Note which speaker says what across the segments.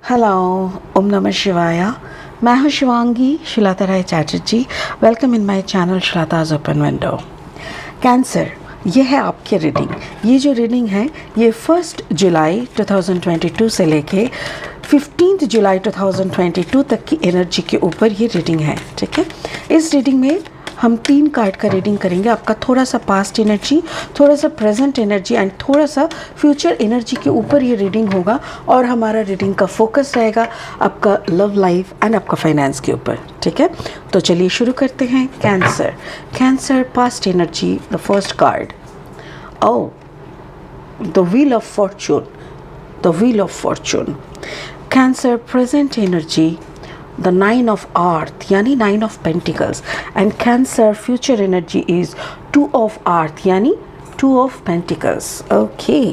Speaker 1: Hello, ओम नमः शिवाय। मैं हूँ Shivangi Shilata Rai Chatterjee. Welcome in my channel Shilata's open window. Cancer, ये है आपकी रीडिंग। ये जो रीडिंग है ये 1 जुलाई 2022 से लेके 15 जुलाई 2022 तक की एनर्जी के ऊपर ये रीडिंग है। ठीक है, इस रीडिंग में हम 3 कार्ड का रीडिंग करेंगे। आपका थोड़ा सा पास्ट एनर्जी, थोड़ा सा प्रेजेंट एनर्जी एंड थोड़ा सा फ्यूचर एनर्जी के ऊपर ये रीडिंग होगा। और हमारा रीडिंग का फोकस रहेगा आपका लव लाइफ एंड आपका फाइनेंस के ऊपर। ठीक है, तो चलिए शुरू करते हैं। Cancer, Cancer past energy, the first card, oh the wheel of fortune, the wheel of fortune. Cancer present energy, the 9 of earth यानी 9 of pentacles, and cancer future energy is 2 of earth यानी 2 of pentacles. Okay,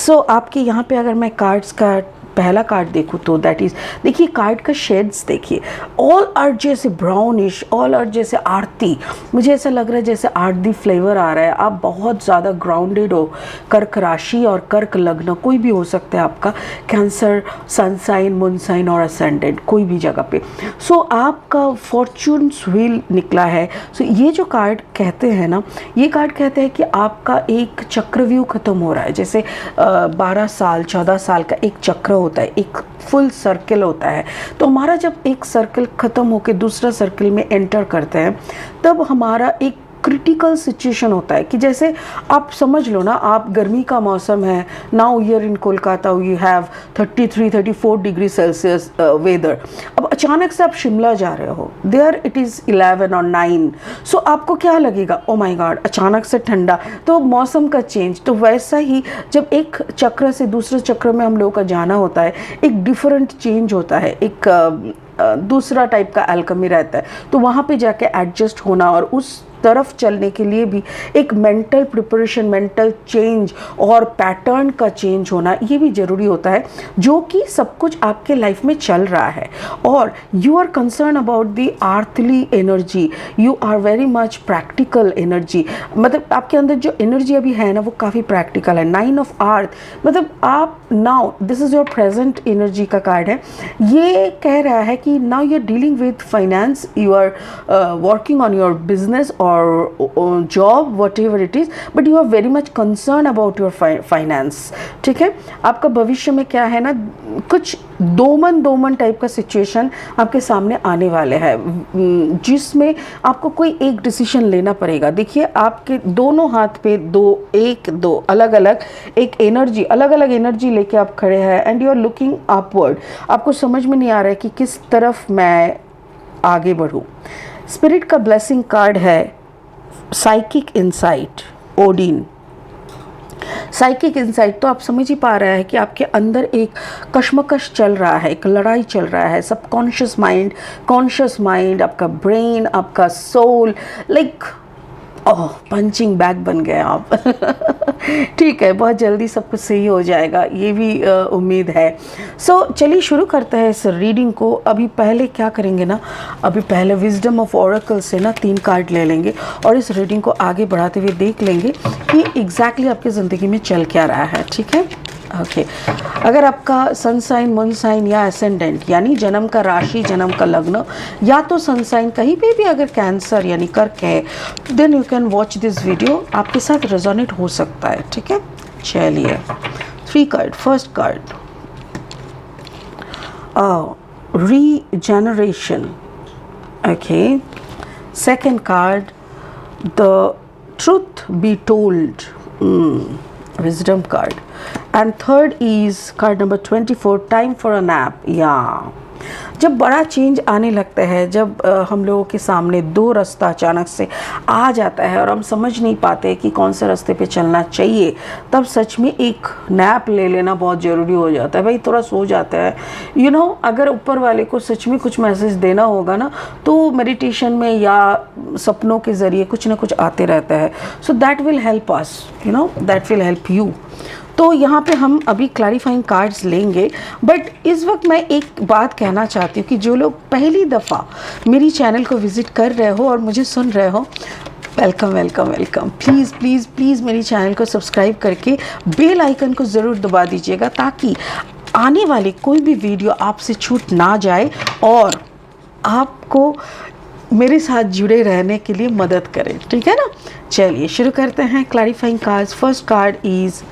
Speaker 1: so आपके यहाँ पे अगर मैं cards का पहला card देखूँ तो दैट इज़, देखिए कार्ड का शेड्स देखिए, ऑल आर्ट जैसे ब्राउनिश, ऑल आर्ट जैसे आरती। मुझे ऐसा लग रहा है जैसे आरती फ्लेवर आ रहा है। आप बहुत ज़्यादा ग्राउंडेड हो। कर्क राशि और कर्क लग्न कोई भी हो सकता है आपका। Cancer sun sign, moon sign और असेंडेंट कोई भी जगह पे। सो आपका फॉर्चून्स व्हील निकला है। सो ये जो कार्ड कहते हैं ना, ये कार्ड कहते हैं कि आपका एक चक्रव्यूह खत्म हो रहा है। जैसे 12 साल 14 साल का एक चक्र होता है, एक फुल सर्कल होता है। तो हमारा जब एक सर्कल ख़त्म होकर दूसरा सर्कल में एंटर करते हैं तब हमारा एक क्रिटिकल सिचुएशन होता है कि जैसे आप समझ लो ना, आप गर्मी का मौसम है। Now year in Kolkata we have 33-34 degree Celsius weather. अब अचानक से आप शिमला जा रहे हो, देयर इट इज़ 11 और 9। सो आपको क्या लगेगा, ओ माय गॉड अचानक से ठंडा, तो मौसम का चेंज। तो वैसा ही जब एक चक्र से दूसरे चक्र में हम लोगों का जाना होता है, एक डिफरेंट चेंज होता है, एक दूसरा टाइप का एल्केमी रहता है। तो वहाँ पे जाके एडजस्ट होना और उस तरफ चलने के लिए भी एक मेंटल प्रिपरेशन, मेंटल चेंज और पैटर्न का चेंज होना ये भी ज़रूरी होता है, जो कि सब कुछ आपके लाइफ में चल रहा है। और you are concern about the earthly energy, you are very much practical energy. मतलब आपके अंदर जो एनर्जी अभी है ना वो काफ़ी प्रैक्टिकल है। 9 ऑफ अर्थ मतलब आप now, this is your present energy का कार्ड है। ये कह रहा है कि now you are dealing with finance, you are working on your business or job, whatever it is, but you are very much concerned about your finance. ठीक है, आपका भविष्य में क्या है ना, कुछ दोमन टाइप का सिचुएशन आपके सामने आने वाले हैं, जिसमें आपको कोई एक डिसीजन लेना पड़ेगा। देखिए आपके दोनों हाथ पे दो अलग अलग एनर्जी लेके आप खड़े हैं and you are looking upward. आपको समझ में नहीं आ रहा है कि किस तरफ मैं आगे बढ़ूं। स्पिरिट का ब्लेसिंग कार्ड है psychic insight, Odin. Psychic insight तो आप समझ ही पा रहे हैं कि आपके अंदर एक कश्मकश चल रहा है, एक लड़ाई चल रहा है। सबकॉन्शियस माइंड, कॉन्शियस माइंड, आपका ब्रेन, आपका soul, like oh punching bag बन गए आप। ठीक है, बहुत जल्दी सब कुछ सही हो जाएगा, ये भी उम्मीद है। सो चलिए शुरू करते हैं इस रीडिंग को। अभी पहले क्या करेंगे ना, अभी पहले विजडम ऑफ ऑरेकल से ना 3 कार्ड ले लेंगे और इस रीडिंग को आगे बढ़ाते हुए देख लेंगे कि एग्जैक्टली आपकी ज़िंदगी में चल क्या रहा है। ठीक है, ओके। अगर आपका सन साइन, मून साइन या एसेंडेंट यानी जन्म का राशि, जन्म का लग्न, या तो सन साइन कहीं पे भी अगर कैंसर यानी कर्क है, then you can watch this video, आपके साथ रेजोनेट हो सकता है। ठीक है, चलिए 3 card. First card regeneration, okay. Second card the truth be told, wisdom card, and third is card number 24, time for a nap. Yeah, जब बड़ा चेंज आने लगता है, जब हम लोगों के सामने 2 रास्ता अचानक से आ जाता है और हम समझ नहीं पाते कि कौन से रास्ते पे चलना चाहिए, तब सच में एक नैप ले लेना बहुत ज़रूरी हो जाता है। भाई थोड़ा सो जाता है, यू नो। अगर ऊपर वाले को सच में कुछ मैसेज देना होगा ना, तो मेडिटेशन में या सपनों के ज़रिए कुछ ना कुछ आते रहता है। So that will help us, you know, that will help you. तो यहाँ पे हम अभी क्लैरिफाइंग कार्ड्स लेंगे, बट इस वक्त मैं एक बात कहना चाहती हूँ कि जो लोग पहली दफ़ा मेरी चैनल को विज़िट कर रहे हो और मुझे सुन रहे हो, welcome welcome welcome. Please please please मेरी चैनल को सब्सक्राइब करके बेल आइकन को ज़रूर दबा दीजिएगा, ताकि आने वाले कोई भी वीडियो आपसे छूट ना जाए और आपको मेरे साथ जुड़े रहने के लिए मदद करें, ठीक है ना। चलिए शुरू करते हैं clarifying cards. First card is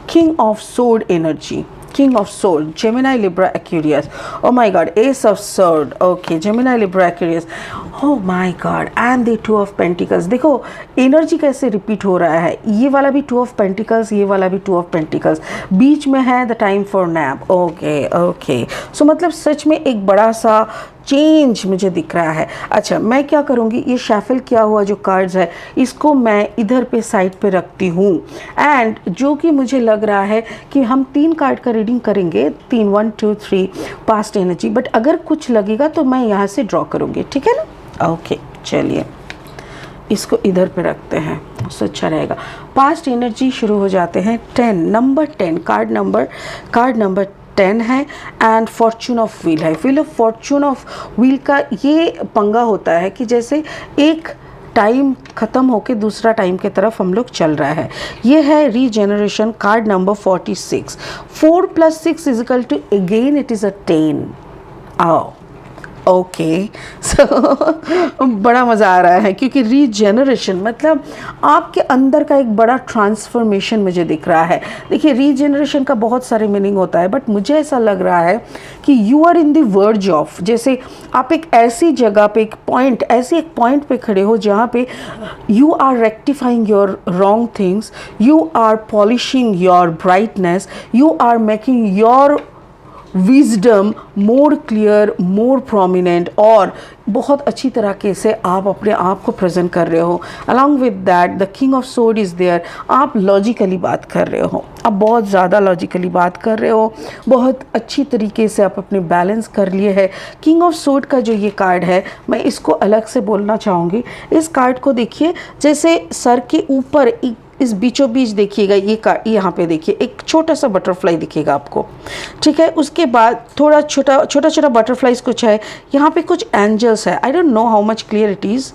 Speaker 1: king of sword energy, King of Sword, Gemini, Libra, Aquarius. Oh my God, Ace of Sword. Okay, Gemini, Libra, Aquarius. Oh my God, and the Two of Pentacles. देखो energy कैसे repeat हो रहा है, ये वाला भी Two of Pentacles, ये वाला भी Two of Pentacles, बीच में है the time for nap. Okay okay, so मतलब सच में एक बड़ा सा चेंज मुझे दिख रहा है। अच्छा, मैं क्या करूँगी, ये शैफल किया हुआ जो कार्ड्स है इसको मैं इधर पे साइड पे रखती हूँ, एंड जो कि मुझे लग रहा है कि हम 3 कार्ड का रीडिंग करेंगे, 3 1 2 3 पास्ट एनर्जी, बट अगर कुछ लगेगा तो मैं यहाँ से ड्रॉ करूँगी, ठीक है ना। ओके चलिए इसको इधर पे रखते हैं, उससे अच्छा रहेगा। पास्ट एनर्जी शुरू हो जाते हैं। 10 नंबर 10 कार्ड नंबर 10 है, एंड फॉर्चून ऑफ व्हील है। Wheel of Fortune of wheel का ये पंगा होता है कि जैसे एक टाइम ख़त्म होके दूसरा टाइम के तरफ हम लोग चल रहा है। ये है regeneration, card number 46। 4 + 6 = again it is a 10। आओ ओके, सो बड़ा मज़ा आ रहा है क्योंकि रीजेनरेशन मतलब आपके अंदर का एक बड़ा ट्रांसफॉर्मेशन मुझे दिख रहा है। देखिए रीजेनरेशन का बहुत सारे मीनिंग होता है, बट मुझे ऐसा लग रहा है कि you are in the verge of, जैसे आप एक ऐसी जगह पे एक पॉइंट पे खड़े हो जहाँ पे you are rectifying your wrong things, you are polishing your brightness, you are making your wisdom more clear, more prominent, और बहुत अच्छी तरीके से आप अपने आप को प्रेजेंट कर रहे हो। Along with that the king of sword is there. आप लॉजिकली बात कर रहे हो, आप बहुत ज़्यादा लॉजिकली बात कर रहे हो, बहुत अच्छी तरीके से आप अपने बैलेंस कर लिए है। किंग ऑफ सोर्ड का जो ये कार्ड है, मैं इसको अलग से बोलना चाहूँगी। इस कार्ड को देखिए, जैसे सर के ऊपर इस बीचों बीच देखिएगा, ये कार्ड यहाँ पे देखिए एक छोटा सा बटरफ्लाई दिखेगा आपको, ठीक है। उसके बाद थोड़ा छोटा बटरफ्लाईज कुछ है, यहाँ पे कुछ एंजल्स है। I don't know how much clear it is,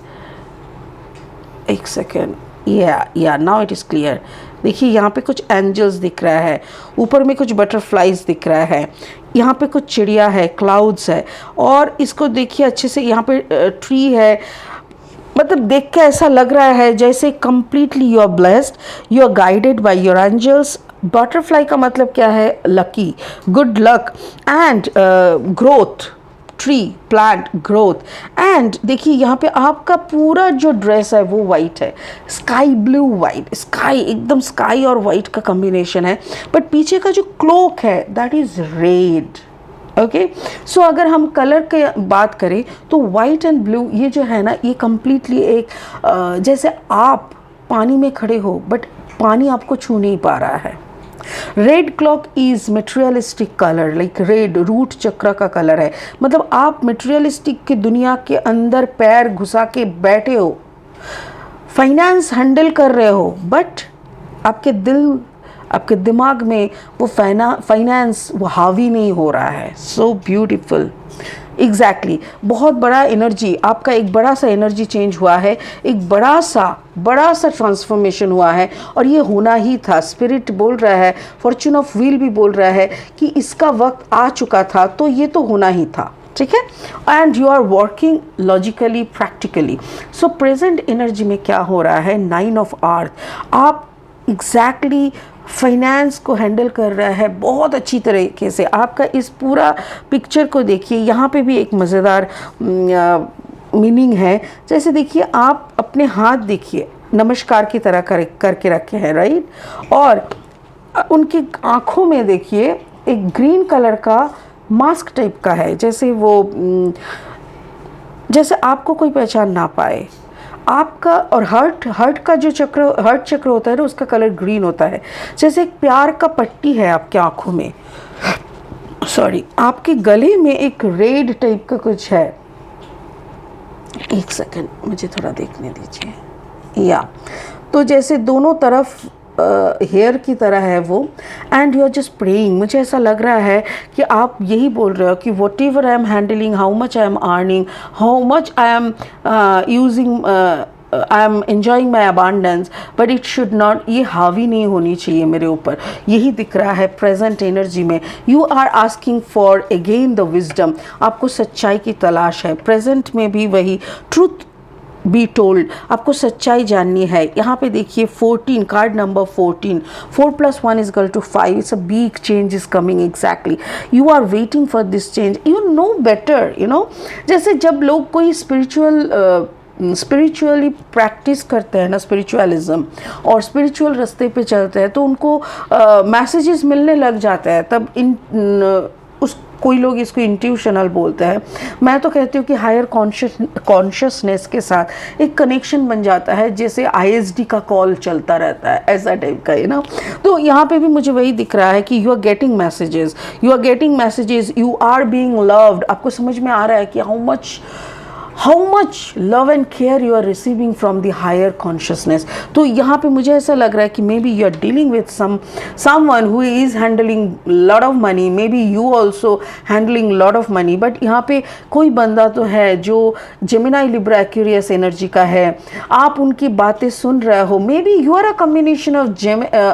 Speaker 1: एक सेकेंड, या नाउ इट इज़ क्लियर। देखिए यहाँ पे कुछ एंजल्स दिख रहा है, ऊपर में कुछ बटरफ्लाईज दिख रहा है, यहाँ पे कुछ चिड़िया है, क्लाउड्स है, और इसको देखिए अच्छे से, यहाँ पे ट्री है। मतलब देख के ऐसा लग रहा है जैसे completely you are blessed, you are guided by your angels. Butterfly का मतलब क्या है, lucky, good luck and growth, tree plant growth. And देखिए यहाँ पे आपका पूरा जो ड्रेस है वो वाइट है, स्काई ब्लू वाइट, स्काई एकदम स्काई और वाइट का कॉम्बिनेशन है, बट पीछे का जो क्लोक है दैट इज़ रेड। ओके, सो अगर हम कलर के बात करें तो वाइट एंड ब्लू ये जो है ना, ये कम्प्लीटली एक जैसे आप पानी में खड़े हो बट पानी आपको छू नहीं पा रहा है। Red clock is materialistic colour, like red root chakra का कलर है, मतलब आप मटेरियलिस्टिक की दुनिया के अंदर पैर घुसा के बैठे हो, फाइनेंस हैंडल कर रहे हो, बट आपके दिमाग में वो फाइनेंस वो हावी नहीं हो रहा है। सो ब्यूटीफुल, एग्जैक्टली बहुत बड़ा एनर्जी आपका, एक बड़ा सा एनर्जी चेंज हुआ है, एक बड़ा सा ट्रांसफॉर्मेशन हुआ है, और ये होना ही था। स्पिरिट बोल रहा है, फॉर्चून ऑफ व्हील भी बोल रहा है कि इसका वक्त आ चुका था, तो ये तो होना ही था, ठीक है। And you are working logically, practically. So present energy में क्या हो रहा है, 9 ऑफ अर्थ, आप एग्जैक्टली फाइनेंस को हैंडल कर रहा है बहुत अच्छी तरीके से। आपका इस पूरा पिक्चर को देखिए, यहाँ पे भी एक मज़ेदार मीनिंग है। जैसे देखिए आप अपने हाथ देखिए नमस्कार की तरह करके रखे हैं, राइट, और उनकी आँखों में देखिए एक ग्रीन कलर का मास्क टाइप का है, जैसे आपको कोई पहचान ना पाए आपका। और हर्ट का जो हर्ट चक्र होता है ना, उसका कलर ग्रीन होता है, जैसे एक प्यार का पट्टी है आपके आँखों में, सॉरी आपके गले में एक रेड टाइप का कुछ है। एक सेकंड मुझे थोड़ा देखने दीजिए, या तो जैसे दोनों तरफ हेयर की तरह है वो, and you are just praying. मुझे ऐसा लग रहा है कि आप यही बोल रहे हो कि what ever I am handling, how much I am earning, how much I am using I am enjoying my abundance, but it should not, ये हावी नहीं होनी चाहिए मेरे ऊपर, यही दिख रहा है प्रेजेंट एनर्जी में। You are asking for again the wisdom, आपको सच्चाई की तलाश है। प्रेजेंट में भी वही ट्रूथ बी टोल्ड, आपको सच्चाई जाननी है। यहाँ पे देखिए 14, card number 14, 4 + 1 = 5, it's a big change is coming exactly, you are waiting for this change, you know better, you know. जैसे जब लोग कोई स्पिरिचुअली प्रैक्टिस करते हैं ना, स्पिरिचुअलिज्म और स्पिरिचुअल रास्ते पे चलते हैं, तो उनको मैसेजेस मिलने लग जाते हैं, तब कोई लोग इसको इंट्यूशनल बोलते हैं, मैं तो कहती हूँ कि हायर कॉन्शियसनेस के साथ एक कनेक्शन बन जाता है, जैसे ISD का कॉल चलता रहता है, ऐसा टाइप का, ना। तो यहाँ पे भी मुझे वही दिख रहा है कि you are getting messages, you are being loved, आपको समझ में आ रहा है कि how much love and care you are receiving from the higher consciousness. तो यहाँ पे मुझे ऐसा लग रहा है कि maybe you are dealing with someone who is handling lot of money, maybe you also handling lot of money, but यहाँ पे कोई बंदा तो है जो जेमिनी लिब्रा एक्वेरियस एनर्जी का है, आप उनकी बातें सुन रहे हो। Maybe you are a combination of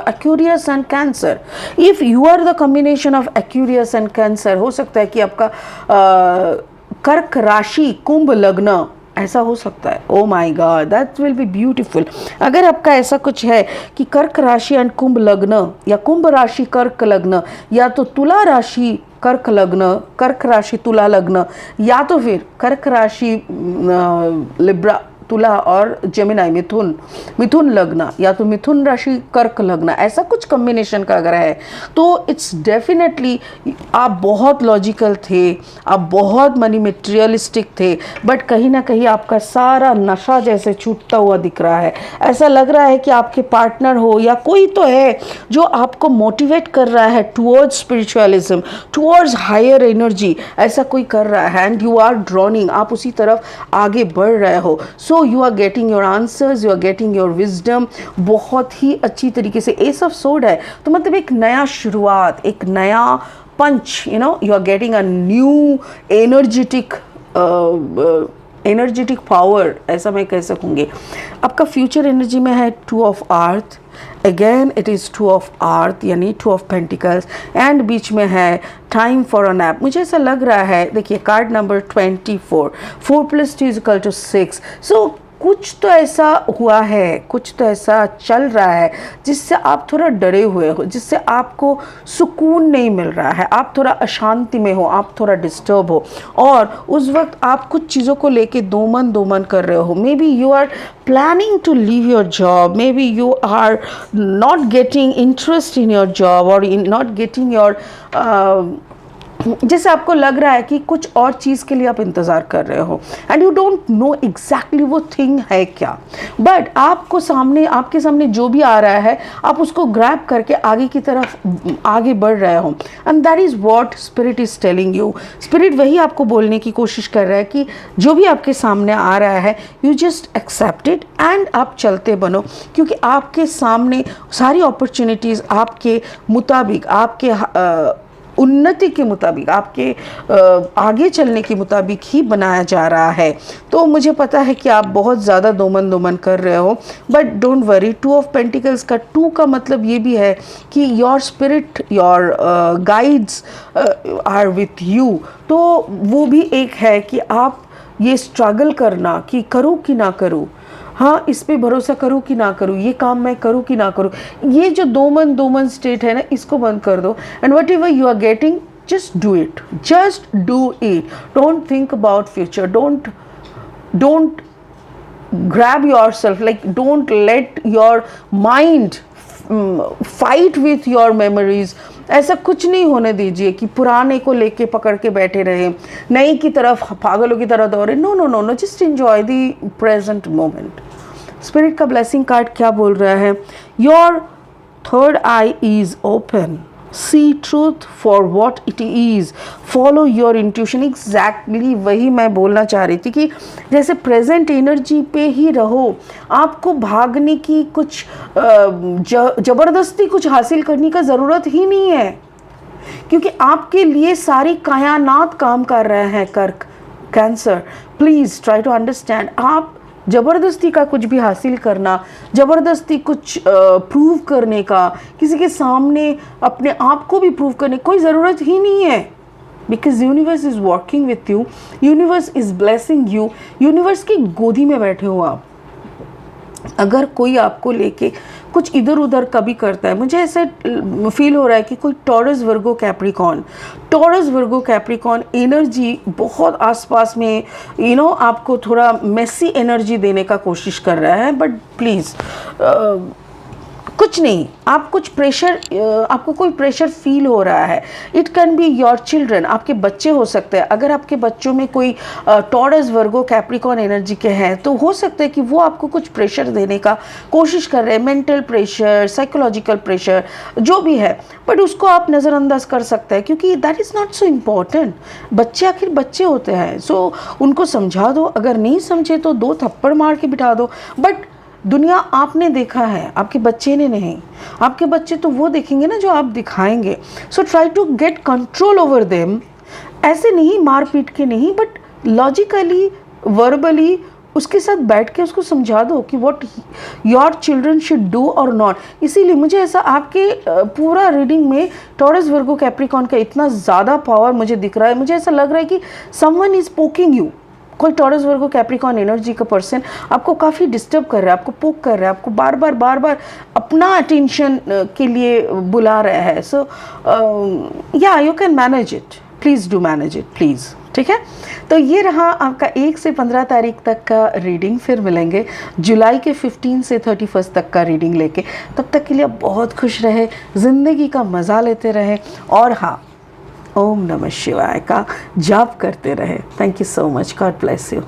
Speaker 1: Aquarius and Cancer. If you are the combination of Aquarius and Cancer, हो सकता है कि आपका कर्क राशि कुंभ लग्न ऐसा हो सकता है। Oh my God, that will be beautiful. अगर आपका ऐसा कुछ है कि कर्क राशि एंड कुंभ लग्न, या कुंभ राशि कर्क लग्न, या तो तुला राशि कर्क लग्न, कर्क राशि तुला लग्न, या तो फिर कर्क राशि लिब्रा तुला और जेमिनी मिथुन लग्न, या तो मिथुन राशि कर्क लग्न, ऐसा कुछ कॉम्बिनेशन का अगर है तो इट्स डेफिनेटली आप बहुत लॉजिकल थे, आप बहुत मनी मटेरियलिस्टिक थे, बट कहीं ना कहीं आपका सारा नशा जैसे छूटता हुआ दिख रहा है। ऐसा लग रहा है कि आपके पार्टनर हो या कोई तो है जो आपको मोटिवेट कर रहा है towards spiritualism, towards higher energy, ऐसा कोई कर रहा है, एंड यू आर ड्रॉनिंग, आप उसी तरफ आगे बढ़ रहे हो। So you are getting your answers, you are getting your wisdom, बहुत ही अच्छी तरीके से। एस ऑफ सोर्ड है तो मतलब एक नया शुरुआत, एक नया punch, you are getting a new energetic power, ऐसा मैं कह सकूँगी। आपका फ्यूचर एनर्जी में है 2 of earth, again it is 2 of earth यानी 2 ऑफ पेंटिकल्स, एंड बीच में है टाइम फॉर अ नैप। मुझे ऐसा लग रहा है, देखिए कार्ड नंबर 24, 4 + 2 = 6। सो कुछ तो ऐसा हुआ है, कुछ तो ऐसा चल रहा है जिससे आप थोड़ा डरे हुए हो, जिससे आपको सुकून नहीं मिल रहा है, आप थोड़ा अशांति में हो, आप थोड़ा डिस्टर्ब हो, और उस वक्त आप कुछ चीज़ों को लेके दो मन कर रहे हो। Maybe you are planning to leave your job, maybe you are not getting interest in your job, or in not getting your जैसे आपको लग रहा है कि कुछ और चीज़ के लिए आप इंतज़ार कर रहे हो, and you don't know exactly वो थिंग है क्या, बट आपके सामने जो भी आ रहा है आप उसको ग्रैब करके आगे की तरफ आगे बढ़ रहे हो, and that is what spirit is telling you. Spirit वही आपको बोलने की कोशिश कर रहा है कि जो भी आपके सामने आ रहा है, you just accept it and आप चलते बनो, क्योंकि आपके सामने सारी अपॉर्चुनिटीज़ आपके मुताबिक, आपके उन्नति के मुताबिक, आपके आगे चलने के मुताबिक ही बनाया जा रहा है। तो मुझे पता है कि आप बहुत ज़्यादा दो मन कर रहे हो, but don't worry. 2 of pentacles का 2 का मतलब ये भी है कि your spirit, your guides are with you. तो वो भी एक है कि आप ये स्ट्रगल करना कि करूँ कि ना करूँ, हाँ इस पे भरोसा करूँ कि ना करूँ, ये काम मैं करूँ कि ना करूँ, ये जो दो मन स्टेट है ना, इसको बंद कर दो, and whatever you are getting just do it, just do it, don't think about future, don't grab yourself, like don't let your mind fight with your memories। ऐसा कुछ नहीं होने दीजिए कि पुराने को लेके पकड़ के बैठे रहे, नई की तरफ पागलों की तरह दौड़े। No no no no, just enjoy the present moment. Spirit का ब्लेसिंग कार्ड क्या बोल रहा है? Your third eye is open, see truth for what it is, follow your intuition. Exactly वही मैं बोलना चाह रही थी कि जैसे प्रेजेंट एनर्जी पे ही रहो, आपको भागने की कुछ ज़बरदस्ती कुछ हासिल करने का ज़रूरत ही नहीं है, क्योंकि आपके लिए सारी कायनात काम कर रहे हैं। कर्क Cancer, please try to understand. आप ज़बरदस्ती का कुछ भी हासिल करना, ज़बरदस्ती कुछ प्रूव करने का, किसी के सामने अपने आप को भी प्रूव करने कोई ज़रूरत ही नहीं है। Because universe is working with you, universe is blessing you, universe की गोदी में बैठे हो आप। अगर कोई आपको लेके कुछ इधर उधर कभी करता है, मुझे ऐसे फील हो रहा है कि कोई टॉरस वर्गो कैप्रिकॉन एनर्जी बहुत आसपास में आपको थोड़ा मेसी एनर्जी देने का कोशिश कर रहा है। बट प्लीज़ कुछ नहीं, आप कुछ प्रेशर, आपको कोई प्रेशर फील हो रहा है। It can be your children, आपके बच्चे हो सकते हैं। अगर आपके बच्चों में कोई टॉरस वर्गो कैप्रिकॉन एनर्जी के हैं तो हो सकता है कि वो आपको कुछ प्रेशर देने का कोशिश कर रहे हैं, मेंटल प्रेशर, साइकोलॉजिकल प्रेशर, जो भी है। बट उसको आप नज़रअंदाज कर सकते हैं क्योंकि that is not so important. बच्चे आखिर बच्चे होते हैं, सो उनको समझा दो, अगर नहीं समझे तो 2 थप्पड़ मार के बिठा दो। बट दुनिया आपने देखा है, आपके बच्चे ने नहीं। आपके बच्चे तो वो देखेंगे ना जो आप दिखाएंगे। So try to get control over them. ऐसे नहीं मार पीट के नहीं, बट लॉजिकली, वर्बली उसके साथ बैठ के उसको समझा दो कि what your children should do और नॉट। इसीलिए मुझे ऐसा आपके पूरा रीडिंग में टॉरस वर्गो कैप्रिकॉन का इतना ज़्यादा पावर मुझे दिख रहा है। मुझे ऐसा लग रहा है कि समवन इज़ पोकिंग यू। कोई टॉरस वर्गो कैप्रिकॉन एनर्जी का पर्सन आपको काफ़ी डिस्टर्ब कर रहा है, आपको पोक कर रहा है, आपको बार बार अपना अटेंशन के लिए बुला रहा है। सो या you can manage it, please do manage it please. ठीक है, तो ये रहा आपका 1 से 15 तारीख तक का रीडिंग। फिर मिलेंगे जुलाई के 15 से 31 तक का रीडिंग लेके। तब तक के लिए बहुत खुश रहे, ज़िंदगी का मज़ा लेते रहे और हाँ, ओम नमः शिवाय का जाप करते रहे। Thank you so much, God bless you.